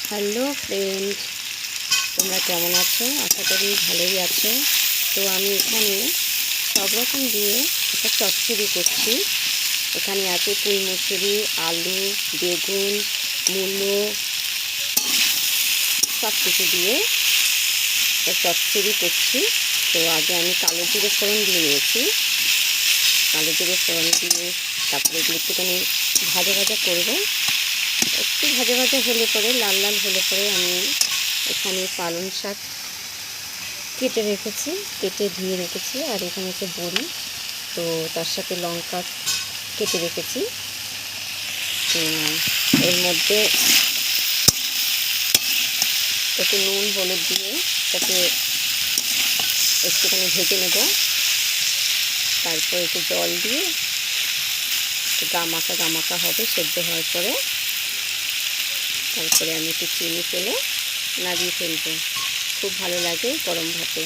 Hello friend, তোমরা কেমন আছো? আশা করি ভালোই আছো। তো আমি এখানে সব রকম দিয়ে একটা চচ্চড়ি করছি। এখানে আছে পুঁই মুসুরি, আলু, বেগুন, মূলো, সব কিছু দিয়ে একটা চচ্চড়ি করছি। তো আগে আমি কালো জিরে ফোড়ন দিয়ে নিয়েছি। কালো জিরে ফোড়ন দিয়ে তারপরে এগুলো একটুখানি ভাজা ভাজা করবো। একটু ভাজা ভাজা হলে পরে, লাল লাল হলে পরে আমি এখানে পালং শাক কেটে ধুয়ে রেখেছি। আর এখানে হচ্ছে বড়ি, তো তার সাথে লঙ্কা কেটে রেখেছি। তো এর মধ্যে একটু নুন হলুদ দিয়ে তাকে একটুখানি ভেজে নেব। তারপর একটু জল দিয়ে গামাকা হবে, সেদ্ধ হওয়ার পরে তারপরে আমি একটু চিনি ফেলে নাড়িয়ে ফেলবো। খুব ভালো লাগে গরম ভাতে।